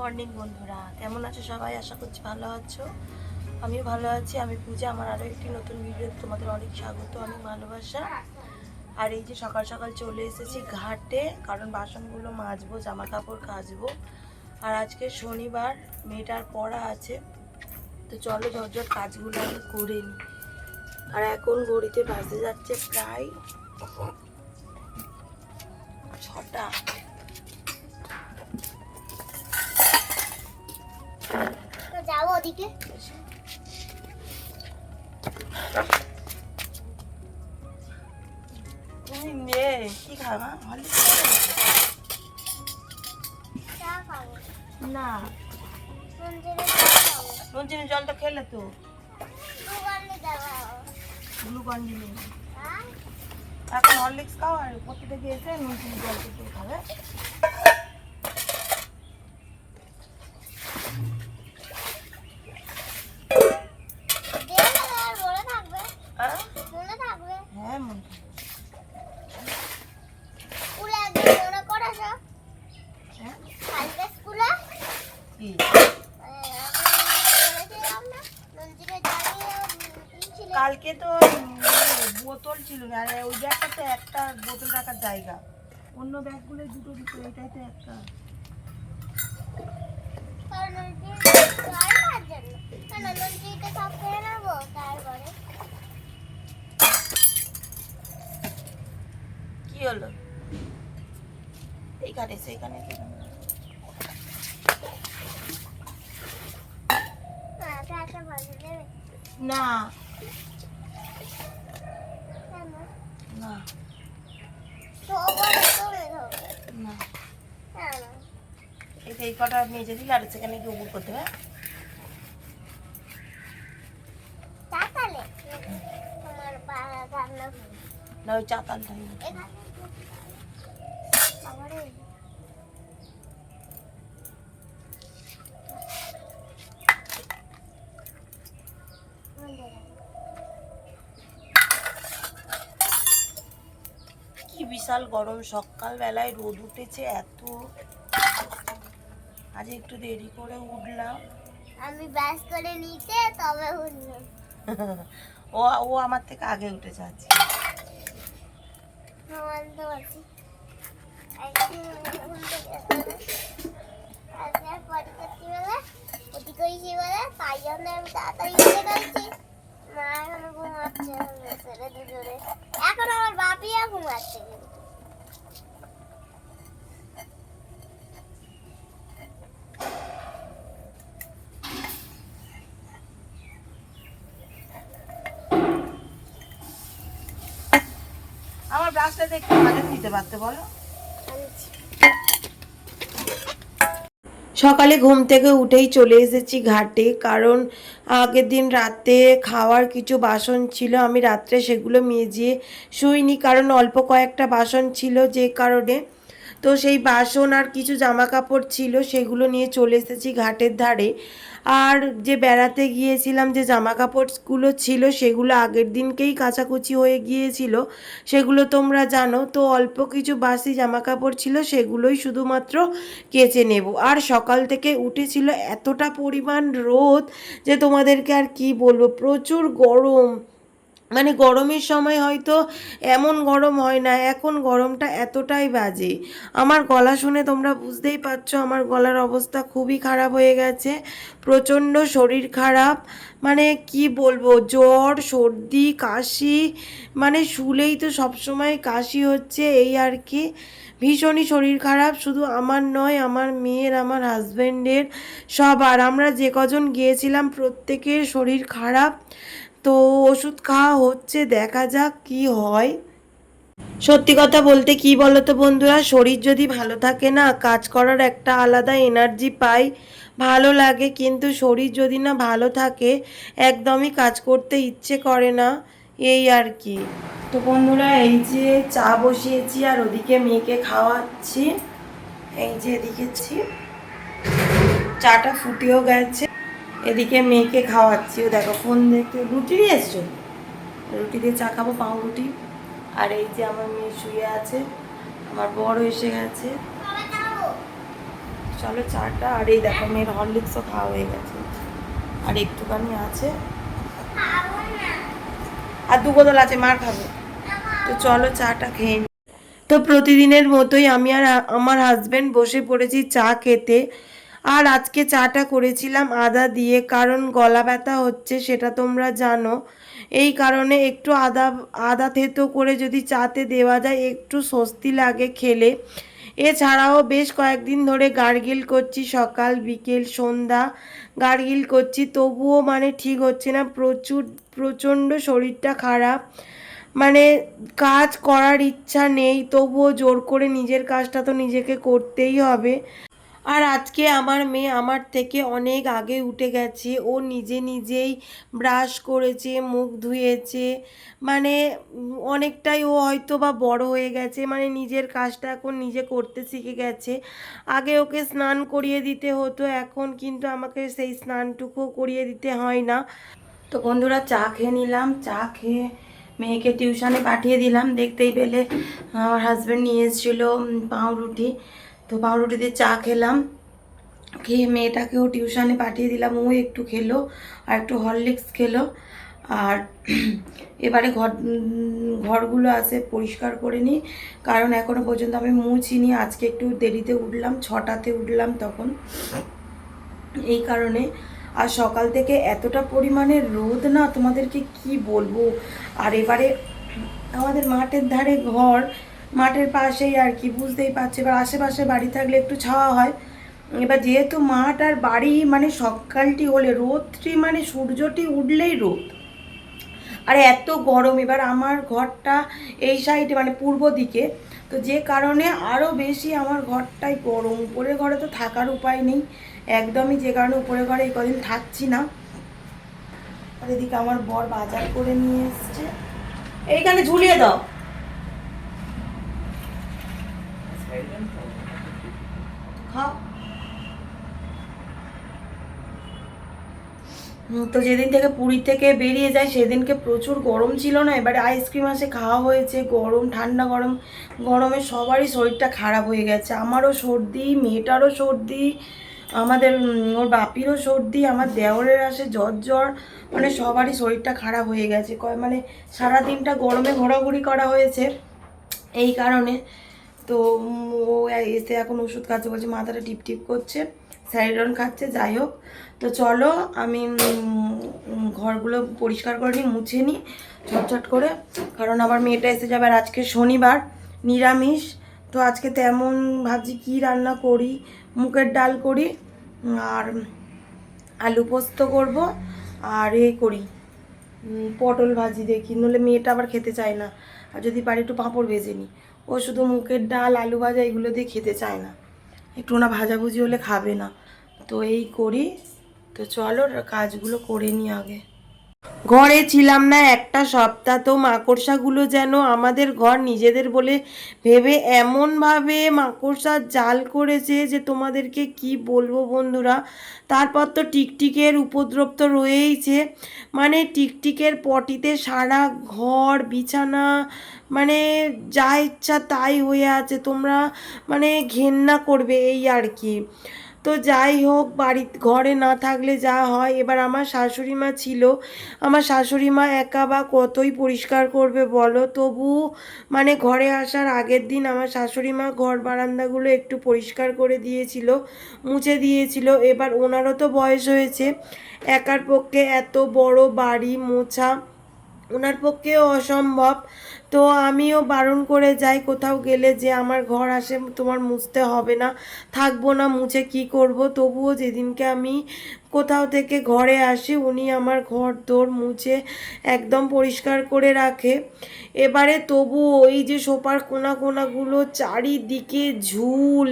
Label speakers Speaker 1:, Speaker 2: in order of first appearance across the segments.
Speaker 1: Morning বন্ধুরা, কেমন আছো সবাই? আশা করছি ভালো আছো। আমিও ভালো আছি। আমি পূজা, আমার আরও একটি নতুন ভিডিও তোমাদের অনেক স্বাগত, অনেক ভালোবাসা। আর এই যে সকাল সকাল চলে এসেছি ঘাটে, কারণ বাসনগুলো মাজবো, জামা কাপড় কাচবো। আর আজকে শনিবার, মেয়েটার পড়া আছে, তো চলো ঝটঝট কাজগুলো আমি করে নিই। আর এখন ঘড়িতে বাজতে যাচ্ছে প্রায় 6টা।
Speaker 2: যাবো ওদিকে।
Speaker 1: তুমি মেয়ে কি খাবা? না, নুন চিনি জলটা খেলে তো গ্লুকন ডি নেই। এখন হরলিক্স খাও, আর পড়তে থেকে এসে নুন চিনি জল খেতে খাবে। হ্যাঁ মনে কালকে তো বোতল ছিল না, আর ওই ব্যাগটা তো একটা বোতল রাখার জায়গা, অন্য ব্যাগগুলো দুটো দিতো, এটাই তো একটা। কি হলো? এইখানে সেইখানে না না না, এই কটা মেজে দিলে আর সেখানে কি উপর করতে হবে না? ওই চাতালটাই কি বিশাল গরম, সকাল বেলায় রোদ উঠেছে এত। আজ একটু দেরি করে উঠলাম,
Speaker 2: আমি ব্যাস করে নিতে তবে উঠলাম।
Speaker 1: ও ও আমার থেকে আগে উঠে যাচ্ছে।
Speaker 2: তাই জন্য আমি তাড়াতাড়ি উঠে গেছি। মা এখনো ঘুমাচ্ছে, ছেলে দুজনে। এখন আমার বাপিয়া ঘুমাচ্ছে।
Speaker 1: আমার ব্রাশটা দেখতে মাঝে দিতে পারতে বলো। সকালে ঘুম থেকে উঠেই চলে এসেছি ঘাটে, কারণ আগের দিন রাতে খাওয়ার কিছু বাসন ছিল, আমি রাত্রে সেগুলো মেজে শুইনি, কারণ অল্প কয়েকটা বাসন ছিল যে কারণে। তো সেই বাসন আর কিছু জামা কাপড় ছিল, সেগুলো নিয়ে চলে এসেছি ঘাটের ধারে। আর যে বেড়াতে গিয়েছিলাম, যে জামা কাপড়গুলো ছিল সেগুলো আগের দিনকেই কাচাকুচি হয়ে গিয়েছিল, সেগুলো তোমরা জানো। তো অল্প কিছু বাসি জামা কাপড় ছিল, সেগুলোই শুধুমাত্র কেচে নেব। আর সকাল থেকে উঠেছিল এতটা পরিমাণ রোদ যে তোমাদেরকে আর কি বলবো, প্রচুর গরম। মানে গরমের সময় হয়তো এমন গরম হয় না, এখন গরমটা এতটাই বাজে। আমার গলা শুনে তোমরা বুঝতেই পারছো, আমার গলার অবস্থা খুবই খারাপ হয়ে গেছে, প্রচণ্ড শরীর খারাপ। মানে কি বলবো, জ্বর, সর্দি, কাশি, মানে শুলেই তো সবসময় কাশি হচ্ছে, এই আর কি। ভীষণই শরীর খারাপ, শুধু আমার নয়, আমার মেয়ের, আমার হাজব্যান্ডের, সবার। আমরা যে কজন গিয়েছিলাম প্রত্যেকের শরীর খারাপ। তো ওষুধ খাওয়া হচ্ছে, দেখা যাক কি হয়। সত্যি কথা বলতে কি বলো তো বন্ধুরা, শরীর যদি ভালো থাকে না, কাজ করার একটা আলাদা এনার্জি পাই, ভালো লাগে। কিন্তু শরীর যদি না ভালো থাকে, একদমই কাজ করতে ইচ্ছে করে না, এই আর কি। তো বন্ধুরা, এই যে চা বসিয়েছি আর ওদিকে মেয়েকে খাওয়াচ্ছি। এই যে এদিকে চাটা ফুটেও গেছে, এদিকে মেয়েকে খাওয়াচ্ছি। ও দেখো ফোন দেখতে। রুটি নিয়ে এসছো? রুটি দিয়ে চা খাবো, পাউরুটি। আর এই যে আমার মেয়ে শুয়ে আছে, আমার বড় এসে গেছে। চলো চাটা, আর এই দেখো মেয়ের হরলিক্সও খাওয়া হয়ে গেছে, আর একটুখানি আছে,
Speaker 2: খাবো না।
Speaker 1: আর 2 বোতল আছে, মার খাবে। তো চলো চাটা খেয়ে নিই। তো প্রতিদিনের মতোই আমি আর আমার হাজবেন্ড বসে পড়েছি চা খেতে। আর আজকে চাটা করেছিলাম আদা দিয়ে, কারণ গলা ব্যথা হচ্ছে সেটা তোমরা জানো। এই কারণে একটু আদা আদা থেতো করে যদি চাতে দেওয়া যায় একটু স্বস্তি লাগে খেলে। এছাড়াও বেশ কয়েকদিন ধরে গার্গিল করছি, সকাল বিকেল সন্ধ্যা গার্গিল করছি, তবুও মানে ঠিক হচ্ছে না, প্রচণ্ড শরীরটা খারাপ। মানে কাজ করার ইচ্ছা নেই, তবুও জোর করে নিজের কাজটা তো নিজেকে করতেই হবে। আর আজকে আমার মেয়ে আমার থেকে অনেক আগে উঠে গেছে, ও নিজে নিজেই ব্রাশ করেছে, মুখ ধুয়েছে, মানে অনেকটাই ও হয়তো বা বড় হয়ে গেছে, মানে নিজের কাজটা এখন নিজে করতে শিখে গেছে। আগে ওকে স্নান করিয়ে দিতে হতো, এখন কিন্তু আমাকে সেই স্নানটুকুও করিয়ে দিতে হয় না। তো বন্ধুরা চা খেয়ে নিলাম, চা খেয়ে মেয়েকে টিউশনে পাঠিয়ে দিলাম। দেখতেই পেলে আমার হাজব্যান্ড নিয়ে এসেছিলো পাউরুটি, তো পাউরুটি দিয়ে চা খেলাম, খেয়ে মেয়েটাকেও টিউশনে পাঠিয়ে দিলাম, ও একটু খেলো আর একটু হরলিক্স খেলো। আর এবারে ঘরগুলো আছে পরিষ্কার করে নিই, কারণ এখনও পর্যন্ত আমি মুছিনি। আজকে একটু দেরিতে উঠলাম, 6টাতে উঠলাম তখন, এই কারণে। আর সকাল থেকে এতটা পরিমাণে রোদ না, তোমাদেরকে কি বলবো। আর এবারে আমাদের মাঠের ধারে ঘর, মাঠের পাশেই আর কি, বুঝতেই পারছো। এবার আশেপাশে বাড়ি থাকলে একটু ছাওয়া হয়, এবার যেহেতু মাঠ আর বাড়ি, মানে সকালটি হলে রোদটি, মানে সূর্যটি উঠলেই রোদ, আর এত গরম। এবার আমার ঘরটা এই সাইডে মানে পূর্ব দিকে, তো যে কারণে আরও বেশি আমার ঘরটাই গরম। উপরের ঘরে তো থাকার উপায় নেই একদমই, যে কারণে উপরের ঘরে এই কদিন থাকছি না। আর এদিকে আমার বর বাজার করে নিয়ে এসছে, এইখানে ঝুলিয়ে দাও। খাও। তো যেদিন থেকে পুরী থেকে বেরিয়ে যায় সেদিনকে প্রচুর গরম ছিল না, এবারে আইসক্রিম আসে খাওয়া হয়েছে, গরম ঠান্ডা গরম, গরমে সবারই শরীরটা খারাপ হয়ে গেছে। আমারও সর্দি, মেয়েটারও সর্দি, আমাদের ওর বাপিরও সর্দি, আমার দেওরের আসে জ্বর, মানে সবারই শরীরটা খারাপ হয়ে গেছে। মানে সারাদিনটা গরমে ঘোরাঘুরি করা হয়েছে, এই কারণে। তো ও এসে এখন ওষুধ খাচ্ছে, বলছে মাথাটা টিপ টিপ করছে, স্যারিডন খাচ্ছে। যাই হোক, তো চলো আমি ঘরগুলো পরিষ্কার করে নিই, মুছে নিই ঝটঝট করে, কারণ আবার মেয়েটা এসে যাবে। আর আজকে শনিবার, নিরামিষ, তো আজকে তেমন ভাবছি কী রান্না করি, মুগের ডাল করি আর আলু পোস্ত করব, আর করি পটল ভাজি দেখি, নইলে মেয়েটা আবার খেতে চায় না। আর যদি পারি একটু পাঁপড় ভেজে নিই, ও শুধু মুগের ডাল আলু ভাজা এগুলো দিয়ে খেতে চায় না, একটু না ভাজাভুজি হলে খাবে না। তো এই করি, তো চলো কাজগুলো করে নিই আগে। ঘরে ছিলাম না একটা সপ্তাহ, তো মাকড়সাগুলো যেন আমাদের ঘর নিজেদের বলে ভেবে এমনভাবে মাকড়সার জাল করেছে যে তোমাদেরকে কি বলবো বন্ধুরা। তারপর তো টিকটিকের উপদ্রব তো রয়েইছে, মানে টিকটিকের পটিতে সারা ঘর বিছানা, মানে যা ইচ্ছা তাই হয়ে আছে, তোমরা মানে ঘেন্না করবে এই আর কি। তো যাই হোক, ঘরে না থাকলে যা হয়। এবার আমার শাশুড়ি মা ছিল, আমার শাশুড়ি মা একা বা কতই পরিষ্কার করবে বলো, তবু মানে ঘরে আসার আগের দিন আমার শাশুড়ি মা ঘর বারান্দাগুলো একটু পরিষ্কার করে দিয়েছিল, মুছে দিয়েছিল। এবার ওনারও তো বয়স হয়েছে, একার পক্ষে এত বড় বাড়ি মোছা ওনার পক্ষেও অসম্ভব। তো আমিও বারণ করে যাই কোথাও গেলে, যে আমার ঘর আসে তোমার মুছতে হবে না, থাকবো না মুছে কি করব। তবুও যেদিনকে আমি কোথাও থেকে ঘরে আসি উনি আমার ঘর দোর মুছে একদম পরিষ্কার করে রাখে। এবারে তবু ওই যে সোফার কোনাগুলো চারিদিকে ঝুল,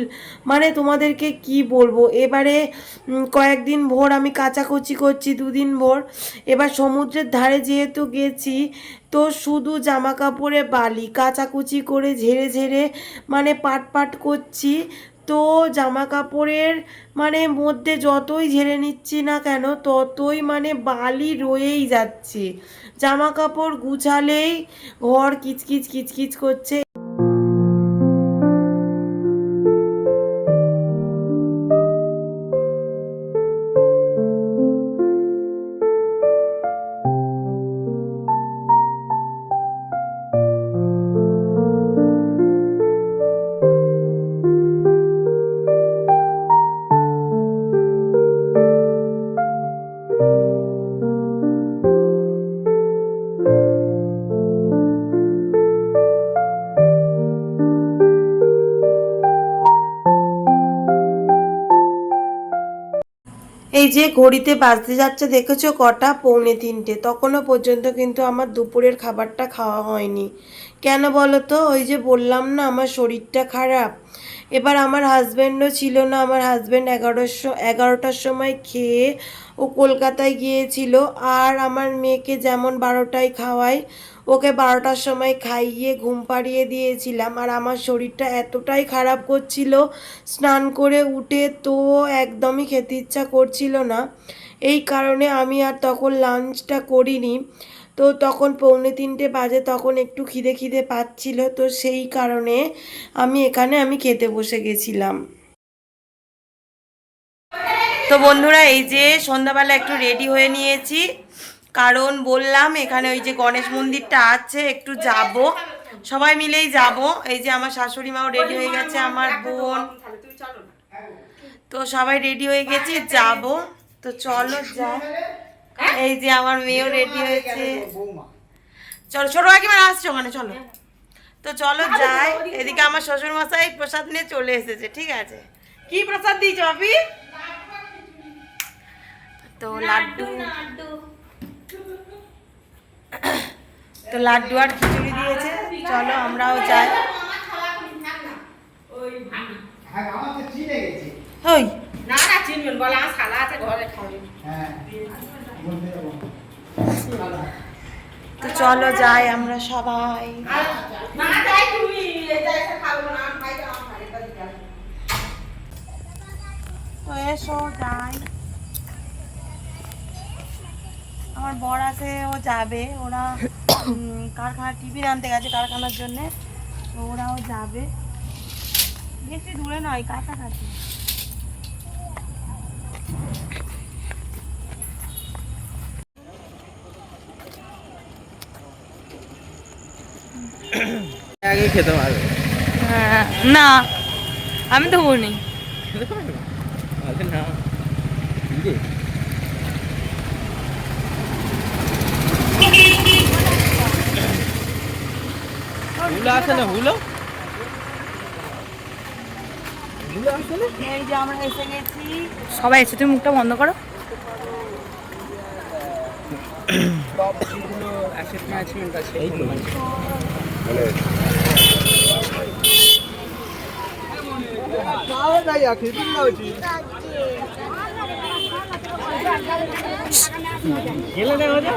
Speaker 1: মানে তোমাদেরকে কি বলবো। এবারে কয়েকদিন ভোর আমি কাচাকুচি করছি, 2 দিন ভোর। এবার সমুদ্রের ধারে যেহেতু গেছি, তো শুধু জামা কাপড়ে বালি, কাচাকুচি করে ঝেড়ে ঝেড়ে মানে পাট করছি। তো জামা কাপড়ের মানে মধ্যে যতই ঝেড়ে নিচ্ছি না কেন, ততই মানে বালি রয়েই যাচ্ছে, জামা কাপড় গুছালেই ঘর কিচকিচ কিচকিচ করছে। এই যে ঘড়িতে বাজতে যাচ্ছে দেখেছো কটা, 2:45, তখনও পর্যন্ত কিন্তু আমার দুপুরের খাবারটা খাওয়া হয়নি। কেন বলো তো, ওই যে বললাম না আমার শরীরটা খারাপ। এবার আমার হাজব্যান্ডও ছিল না, আমার হাজব্যান্ড 11টার সময় খেয়ে ও কলকাতায় গিয়েছিল। আর আমার মেয়েকে যেমন 12টায় খাওয়াই, ওকে 12টার সময় খাইয়ে ঘুম পাড়িয়ে দিয়েছিলাম। আর আমার শরীরটা এতটাই খারাপ করছিল, স্নান করে উঠে তো একদমই খেতে ইচ্ছা করছিল না। এই কারণে আমি আর তখন লাঞ্চটা করিনি। তো তখন 2:45 বাজে, তখন একটু খিদে খিদে পাচ্ছিল, তো সেই কারণে আমি খেতে বসে গেছিলাম। তো বন্ধুরা, এই যে সন্ধ্যাবেলা একটু রেডি হয়ে নিয়েছি, কারণ বললাম এখানে ওই যে গণেশ মন্দিরটা আছে, একটু যাব, সবাই মিলেই যাব। এই যে আমার শাশুড়ি মাও রেডি হয়ে গেছে, আমার বোন, তো সবাই রেডি হয়ে গেছি, যাব। তো চলো যাই। এই যে আমার মেয়েও রেডি হয়েছে, চলো ছোট কাকিমার আসছে ওখানে, চলো। তো চলো যাই। এদিকে আমার শ্বশুর মশাই প্রসাদ নিয়ে চলে এসেছে, ঠিক আছে। কি প্রসাদ দিয়েছ আপনি? তো লাড্ডু, তো লাড্ডু আর খিচুড়ি দিয়েছে। চলো আমরাও যাই। ওই
Speaker 3: না না চিনবেন বলে আমার শালা আছে ঘরে খাবে।
Speaker 1: তো চলো যাই আমরা সবাই।
Speaker 3: না যাই তুমি এটা এসে খাবো না আমি খাই আমার খাই এটা দিতে আসো।
Speaker 1: তো এসো যাই। আমার বর আছে, ও যাবে, ওরা কারখানা টিফিন আনতে গেছে কারখানার জন্য, তো ওরাও যাবে। বেশি দূরে নয়, কাছাকাছি।
Speaker 4: আগে খেতে পারবে।
Speaker 5: হ্যাঁ, না আমি তো বলি
Speaker 4: আরে না কি রে? হুলো আছে না, হুলো হুলো আছে না?
Speaker 1: এই যে আমরা এসে গেছি।
Speaker 5: সবাই এসে, তুমি মুখটা বন্ধ করো।
Speaker 4: সব যেগুলো অ্যাসেট ম্যানেজমেন্ট আছে এই তো খাওয়া যায় আখি দিন না হচ্ছে গেলে না হচ্ছে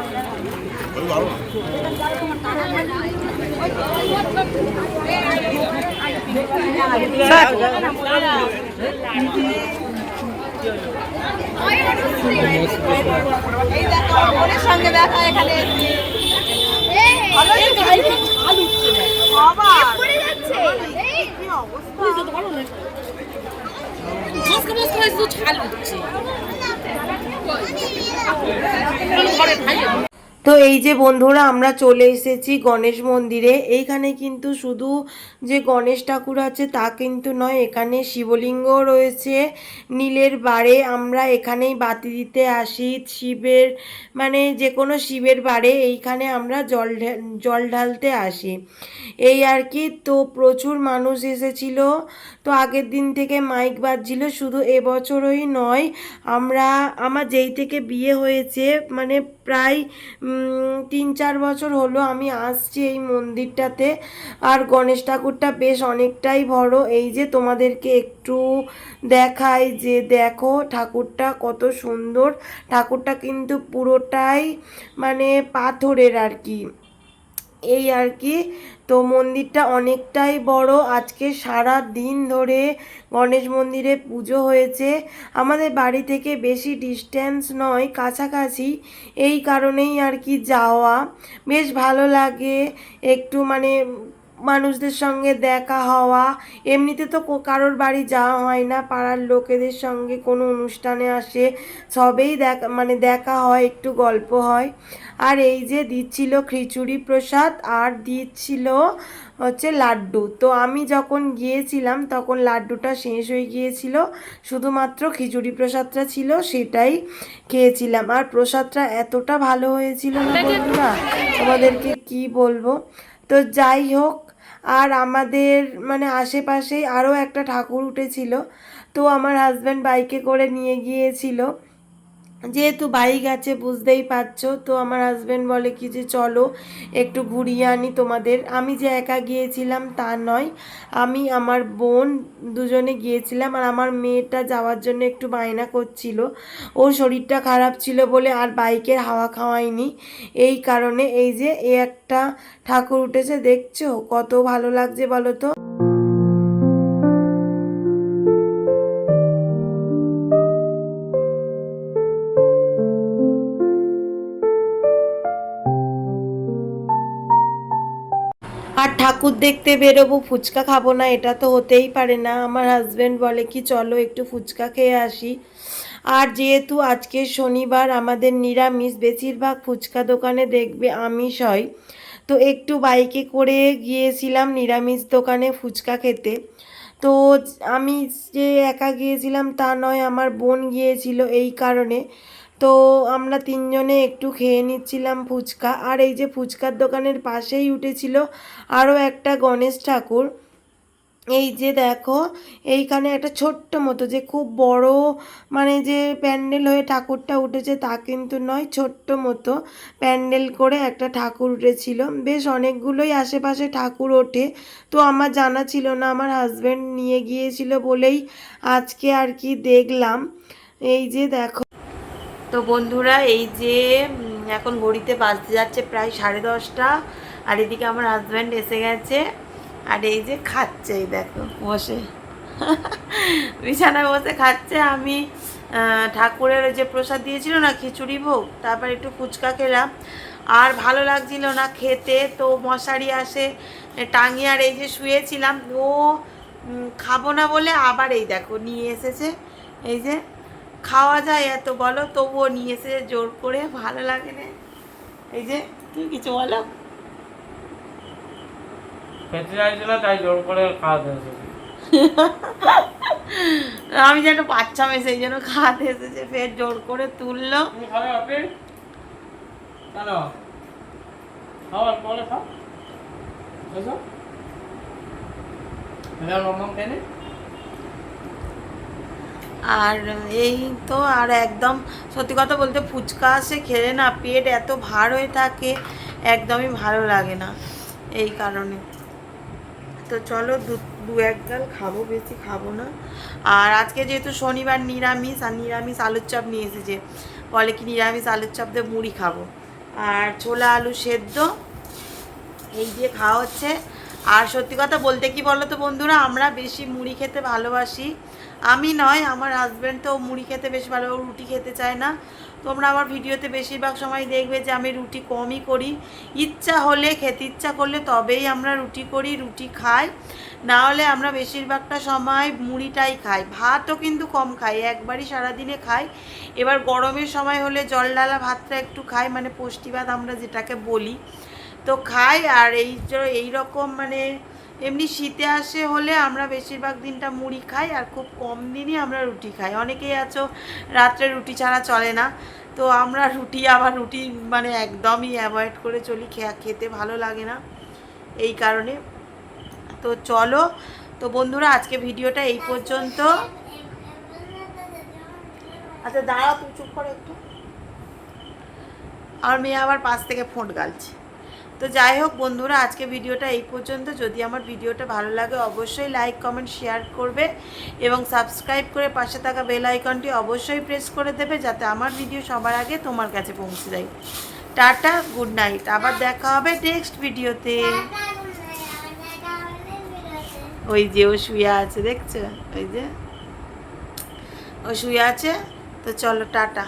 Speaker 3: সঙ্গে দেখা এখানে
Speaker 1: তো এই যে বন্ধুরা আমরা চলে এসেছি গণেশ মন্দিরে। এইখানে কিন্তু শুধু যে গণেশ ঠাকুর আছে তা কিন্তু নয়, এখানে শিবলিঙ্গ রয়েছে নীলের বারে। আমরা এখানেই বাতি দিতে আসি শিবের, মানে যে কোনো শিবের বারে এইখানে আমরা জল ঢালতে আসি, এই আর কি। তো প্রচুর মানুষ এসেছিল। তো আগের দিন থেকে মাইক বাজছিল, শুধু এবছরই নয়, আমার যেই থেকে বিয়ে হয়েছে মানে প্রায় 3-4 বছর হলো আমি আসছি এই মন্দিরটাতে। আর গণেশ ঠাকুরটা বেশ অনেকটাই বড়। এই যে তোমাদেরকে একটু দেখাই, যে দেখো ঠাকুরটা কত সুন্দর। ঠাকুরটা কিন্তু পুরোটাই মানে পাথরের আর কি, এই আর কি। তো মন্দিরটা অনেকটাই বড়। আজকে সারা দিন ধরে গণেশ মন্দিরে পুজো হয়েছে। আমাদের বাড়ি থেকে বেশি ডিস্টেন্স নয়, কাছাকাছি, এই কারণেই আর কি যাওয়া। বেশ ভালো লাগে একটু, মানে মানুষদের সঙ্গে দেখা হওয়া। এমনিতে তো কারোর বাড়ি যাওয়া হয় না, পাড়ার লোকেদের সঙ্গে কোনো অনুষ্ঠানে আসে সবেই দেখা হয়, একটু গল্প হয়। আর এই যে দিচ্ছিল খিচুড়ি প্রসাদ আর দিচ্ছিল হচ্ছে লাড্ডু। তো আমি যখন গিয়েছিলাম তখন লাড্ডুটা শেষ হয়ে গিয়েছিল, শুধুমাত্র খিচুড়ি প্রসাদটা ছিল, সেটাই খেয়েছিলাম। আর প্রসাদটা এতটা ভালো হয়েছিল না বন্ধুরা, তোমাদেরকে কি বলবো। তো যাই হোক, আর আমাদের মানে আশেপাশেই আরও একটা ঠাকুর উঠেছিল, তো আমার হাজব্যান্ড বাইকে করে নিয়ে গিয়েছিল। যেহেতু বাইক আছে বুঝতেই পারছো, তো আমার হাজব্যান্ড বলে কি যে চলো একটু ঘুরিয়ে আনি তোমাদের। আমি যে একা গিয়েছিলাম তা নয়, আমি আমার বোন দুজনে গিয়েছিলাম। আর আমার মেয়েটা যাওয়ার জন্য একটু বায়না করছিল, ওর শরীরটা খারাপ ছিল বলে আর বাইকের হাওয়া খাওয়ায়নি। এই কারণে এই যে একটা ঠাকুর উঠেছে দেখছো, কত ভালো লাগছে বলো তো। আর ঠাকুর দেখতে বেরোবো, ফুচকা খাবো না এটা তো হতেই পারে না। আমার হাজব্যান্ড বলে কি চলো একটু ফুচকা খেয়ে আসি। আর যেহেতু আজকে শনিবার আমাদের নিরামিষ, বেশিরভাগ ফুচকা দোকানে দেখবে আমিষ হয়, তো একটু বাইকে করে গিয়েছিলাম নিরামিষ দোকানে ফুচকা খেতে। তো আমি যে একা গিয়েছিলাম তা নয়, আমার বোন গিয়েছিল এই কারণে। তো আমরা তিনজনে একটু খেয়ে নিচ্ছিলাম ফুচকা। আর এই যে ফুচকার দোকানের পাশেই উঠেছিল আরও একটা গণেশ ঠাকুর। এই যে দেখো, এইখানে একটা ছোট্ট মতো, যে খুব বড় মানে যে প্যান্ডেল হয়ে ঠাকুরটা উঠেছে তা কিন্তু নয়, ছোট্ট মতো প্যান্ডেল করে একটা ঠাকুর উঠেছিল। বেশ অনেকগুলোই আশেপাশে ঠাকুর ওঠে, তো আমার জানা ছিল না, আমার হাজব্যান্ড নিয়ে গিয়েছিল বলেই আজকে আর কি দেখলাম। এই যে দেখো, তো বন্ধুরা এই যে এখন ঘড়িতে বাজতে যাচ্ছে প্রায় 10:30, আর এদিকে আমার হাজব্যান্ড এসে গেছে। আর এই যে খাচ্ছে, এই দেখো বসে বিছানায় বসে খাচ্ছে। আমি ঠাকুরের যে প্রসাদ দিয়েছিল না, খিচুড়ি ভোগ, তারপর একটু ফুচকা খেলাম, আর ভালো লাগছিল না খেতে। তো মশারি আসে টাঙিয়ে, আর এই যে শুয়েছিলাম, ও খাবো না বলে আবার এই দেখো নিয়ে এসেছে। এই যে খাওয়া যায় এত বলো, তবুও নিয়ে এসেছে জোর করে, ভালো লাগে না। এই যে তুমি কিছু বলো।
Speaker 4: খেতে চাইছিল তাই জোর করে খাওয়াতে এসেছি।
Speaker 1: আমি যেন বাচ্চা মেয়ে সেই জন্য খাওয়াতে এসেছে, ফের জোর করে তুললো।
Speaker 4: তুমি খাবে আপনি? কেন? খাওয়ার পরে খাও। এসো। এবার মাম্মাম কেনে?
Speaker 1: আর এই তো, আর একদম সত্যি কথা বলতে ফুচকা আসে খেলে না পেট এত ভার হয়ে থাকে, একদমই ভালো লাগে না, এই কারণে। তো চলো দু এক গাল খাবো, বেশি খাবো না। আর আজকে যেহেতু শনিবার নিরামিষ, আর নিরামিষ আলুর চপ নিয়ে এসেছে, বলে কি নিরামিষ আলুর চপ দিয়ে মুড়ি খাবো, আর ছোলা আলু সেদ্ধ এই দিয়ে খাওয়া হচ্ছে। আর সত্যি কথা বলতে কি বলো তো বন্ধুরা, আমরা বেশি মুড়ি খেতে ভালোবাসি। আমি নয়, আমার হাজব্যান্ড তো মুড়ি খেতে বেশি ভালো, রুটি খেতে চায় না। তোমরা আমার ভিডিওতে বেশিরভাগ সময় দেখবে যে আমি রুটি কমই করি। ইচ্ছা হলে, খেতে ইচ্ছা করলে তবেই আমরা রুটি করি, রুটি খাই, না হলে আমরা বেশিরভাগটা সময় মুড়িটাই খাই। ভাতও কিন্তু কম খাই, একবারই সারাদিনে খাই। এবার গরমের সময় হলে জল ডালা ভাতটা একটু খাই, মানে পুষ্টি ভাত আমরা যেটাকে বলি, তো খাই। আর এই রকম মানে এমনি শীতে আসে হলে আমরা বেশিরভাগ দিনটা মুড়ি খাই, আর খুব কম দিনই আমরা রুটি খাই। অনেকেই আছো রাত্রে রুটি ছাড়া চলে না, তো আমরা রুটি মানে একদমই অ্যাভয়েড করে চলি, খেতে ভালো লাগে না, এই কারণে। তো চলো, তো বন্ধুরা আজকে ভিডিওটা এই পর্যন্ত। আচ্ছা দাঁড়াও, তুমি চুপ করো একটু, আমার মেয়ে আবার পাশ থেকে ফোন গালছে। তো যাই হোক বন্ধুরা, আজকে ভিডিওটা এই পর্যন্ত। যদি আমার ভিডিওটা ভালো লাগে অবশ্যই লাইক কমেন্ট শেয়ার করবে, এবং সাবস্ক্রাইব করে পাশে থাকা বেল আইকনটি অবশ্যই প্রেস করে দেবে, যাতে আমার ভিডিও সবার আগে তোমার কাছে পৌঁছে যায়। টাটা, গুড নাইট, আবার দেখা হবে নেক্সট ভিডিওতে। ওই যে ও শুয়ে আছে দেখছো, ওই যে ও শুয়ে আছে। তো চলো টাটা।